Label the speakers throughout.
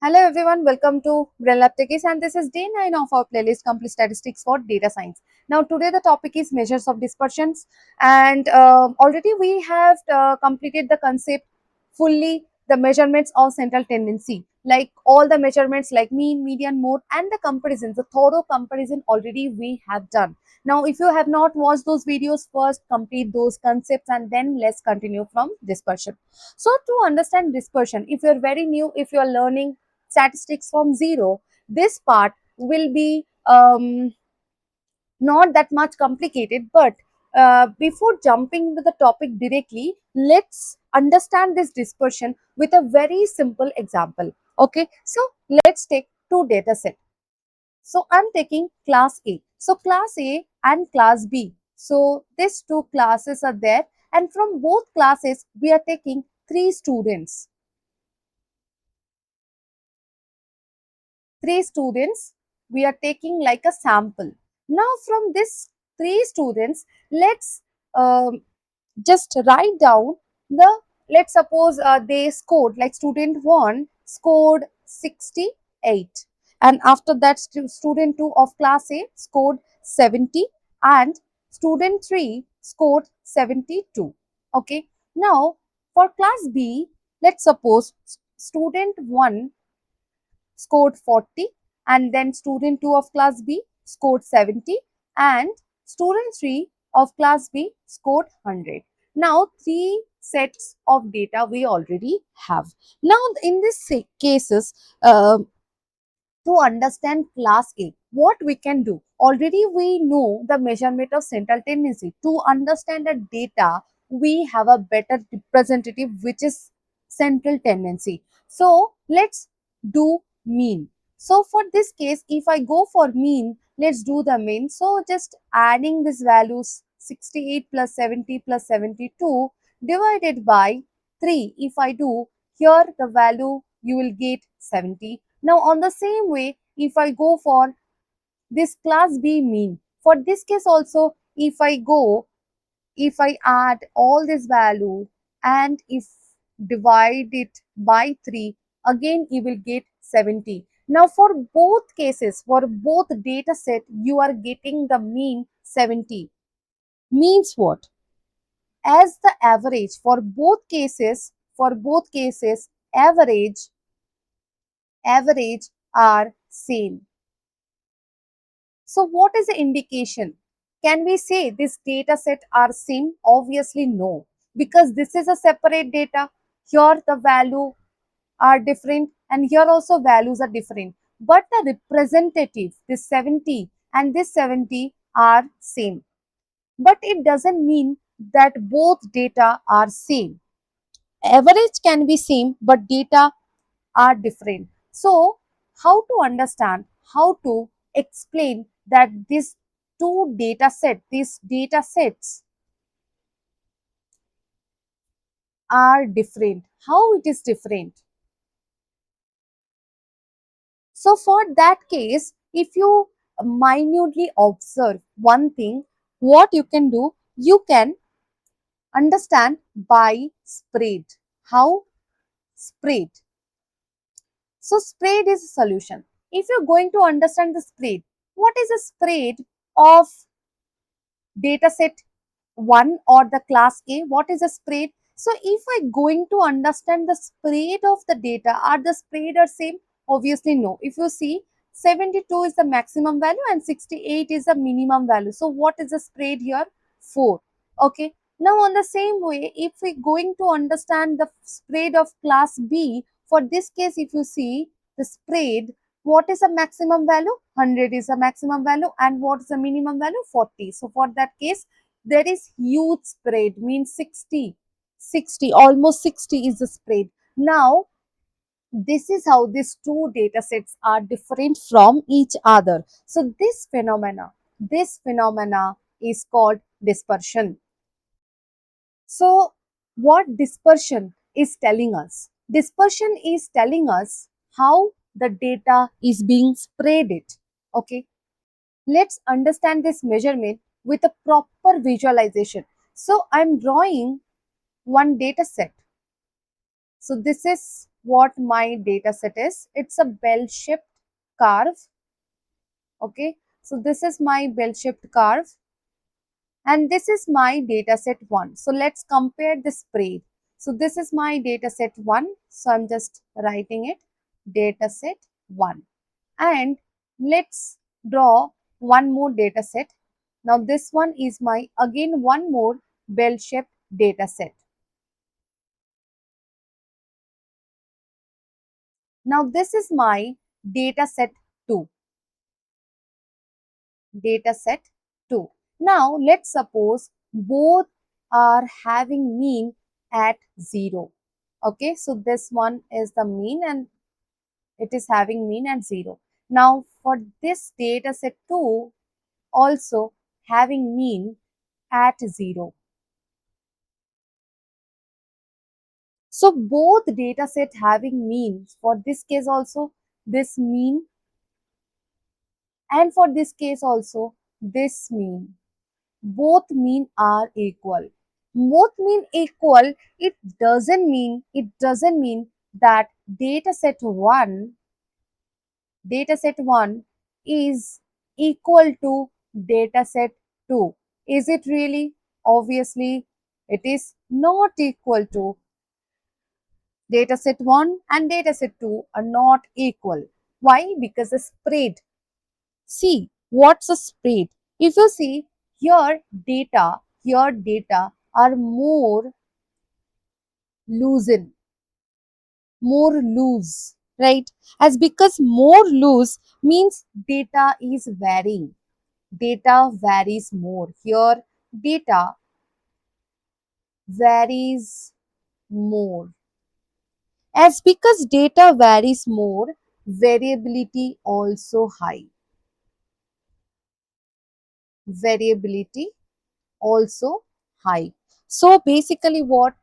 Speaker 1: Hello everyone, welcome to Brainlab Techies, and this is day 9 of our playlist Complete Statistics for Data Science. Now today the topic is measures of dispersions, and already we have completed the concept fully, the measurements of central tendency, like all the measurements like mean, median, mode, and the comparisons, the thorough comparison already we have done. Now if you have not watched those videos, first complete those concepts and then let's continue from dispersion. So to understand dispersion, if you're very new, if you're learning statistics from zero, this part will be not that much complicated. But before jumping to the topic directly, let's understand this dispersion with a very simple example. Okay, so let's take two data sets. So I'm taking class A. So class A and class B. So these two classes are there, and from both classes we are taking three students. Three students we are taking like a sample. Now from this three students, let's just write down the, let's suppose they scored, like student 1 scored 68, and after that student 2 of class A scored 70, and student 3 scored 72. Okay, now for class B, let's suppose student 1 scored 40, and then student 2 of class B scored 70, and student 3 of class B scored 100. Now three sets of data we already have. Now in this cases, to understand class A, what we can do? Already we know the measurement of central tendency. To understand the data, we have a better representative, which is central tendency. So let's do mean. So for this case, if I go for mean, let's do the mean. So just adding these values, 68 plus 70 plus 72 divided by 3. If I do here, the value you will get 70. Now on the same way, if I go for this class B mean, for this case also, if I add all this value and if divide it by 3, again you will get 70. Now for both cases, for both data set, you are getting the mean 70. Means what? As the average for both cases, average are same. So what is the indication? Can we say this data set are same? Obviously no, because this is a separate data. Here the value are different and here also values are different. But the representative, this 70 and this 70 are same. But it doesn't mean that both data are same. Average can be same, but data are different. So how to understand, how to explain that these these data sets are different? How it is different? So for that case, if you minutely observe one thing, what you can do, you can understand by spread. How? Spread. So spread is a solution. If you're going to understand the spread, what is the spread of data set 1 or the class A? What is the spread? So if I going to understand the spread of the data, are the spread are same? Obviously no. If you see, 72 is the maximum value and 68 is the minimum value. So what is the spread here? 4. Okay. Now on the same way, if we going to understand the spread of class B, for this case, if you see the spread, what is the maximum value? 100 is the maximum value, and what is the minimum value? 40. So for that case, there is huge spread, means 60, almost 60 is the spread. Now this is how these two data sets are different from each other. So this phenomena is called dispersion. So what dispersion is telling us? Dispersion is telling us how the data is being spreaded. Okay, let's understand this measurement with a proper visualization. So I'm drawing one data set. So this is what my data set is. It's a bell shaped curve. Okay, so this is my bell shaped curve, and this is my data set 1. So let's compare the spread. So this is my data set 1. So I'm just writing it, data set 1. And let's draw one more data set. Now this one is my again one more bell shaped data set. Now this is my data set 2. Data set 2. Now let's suppose both are having mean at 0. Okay, so this one is the mean and it is having mean at 0. Now for this data set 2 also having mean at 0. So both data set having means, for this case also this mean, and for this case also this mean, both mean are equal. Both mean equal, it doesn't mean that data set 1 is equal to data set 2. Is it really? Obviously it is not equal to. Data set 1 and data set 2 are not equal. Why? Because the spread. See, what's a spread? If you see your data are loosen, more loose, right? As because more loose means data is varying. Data varies more. Here, data varies more. As because data varies more, variability also high. Variability also high. So basically what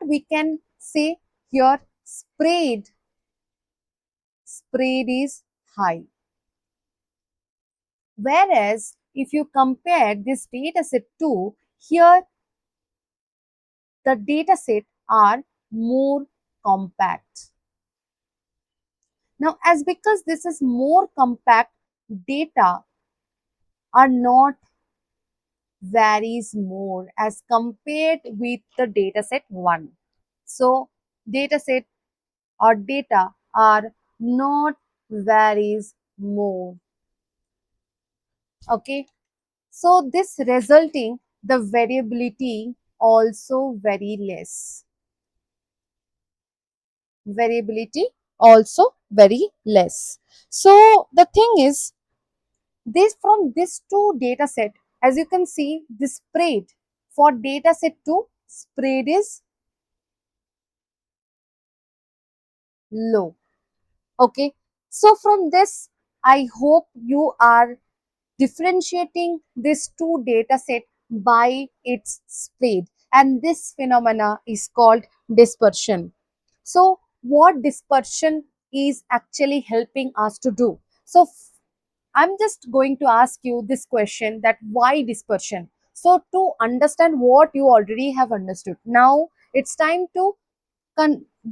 Speaker 1: we can say here, spread is high. Whereas if you compare this data set to here, the data set are more compact. Now as because this is more compact, data are not varies more as compared with the data set 1. So data set or data are not varies more. Okay, so this resulting the variability also very less. Variability also very less. So the thing is, this from this two data set, as you can see, the spread for data set 2, spread is low. Okay, so from this I hope you are differentiating this two data set by its spread, and this phenomena is called dispersion. So what dispersion is actually helping us to do? So I'm just going to ask you this question, that why dispersion? So to understand what you already have understood, now it's time to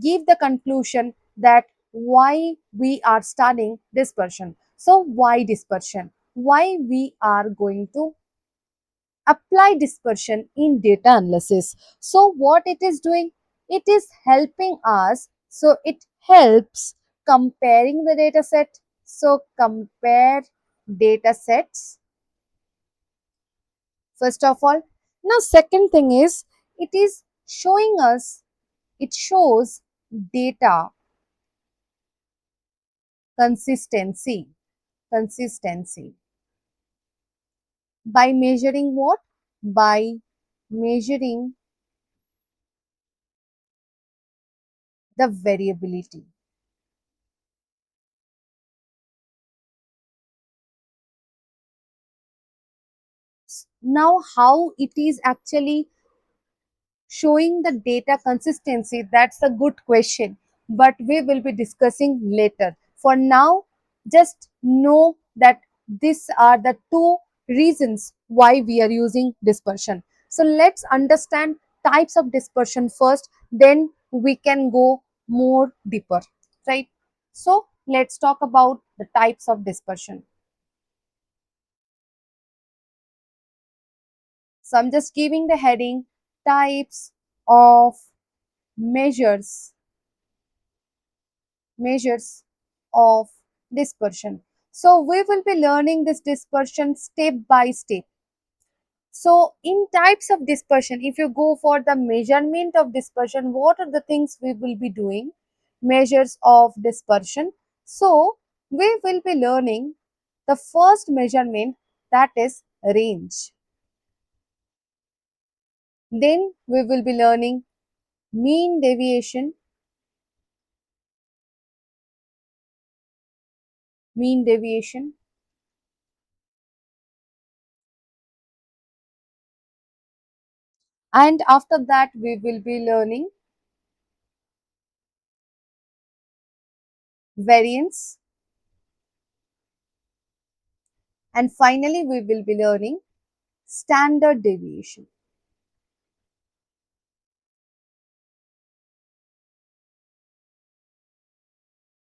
Speaker 1: give the conclusion that why we are studying dispersion. So why dispersion? Why we are going to apply dispersion in data analysis? So what it is doing? It is helping us. So it helps comparing the data set. So compare data sets first of all. Now second thing is, it is showing us, it shows data consistency. Consistency by measuring what? By measuring the variability. Now how it is actually showing the data consistency, that's a good question, but we will be discussing later. For now, just know that these are the two reasons why we are using dispersion. So let's understand types of dispersion first, then we can go more deeper, right? So let's talk about the types of dispersion. So I'm just giving the heading types of measures, measures of dispersion. So we will be learning this dispersion step by step. So in types of dispersion, if you go for the measurement of dispersion, what are the things we will be doing? Measures of dispersion. So we will be learning the first measurement, that is range. Then we will be learning mean deviation, mean deviation. And after that we will be learning variance, and finally we will be learning standard deviation.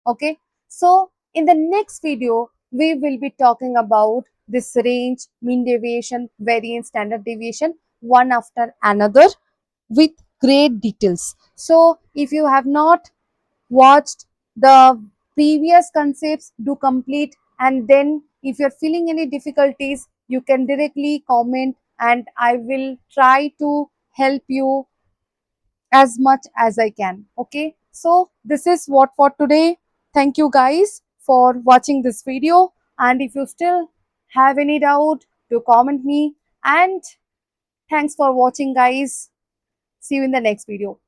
Speaker 1: Okay, so in the next video we will be talking about this range, mean deviation, variance, standard deviation, one after another with great details. So if you have not watched the previous concepts, do complete, and then if you're feeling any difficulties you can directly comment and I will try to help you as much as I can. Okay, so this is what for today. Thank you guys for watching this video, and if you still have any doubt, do comment me, and thanks for watching guys. See you in the next video.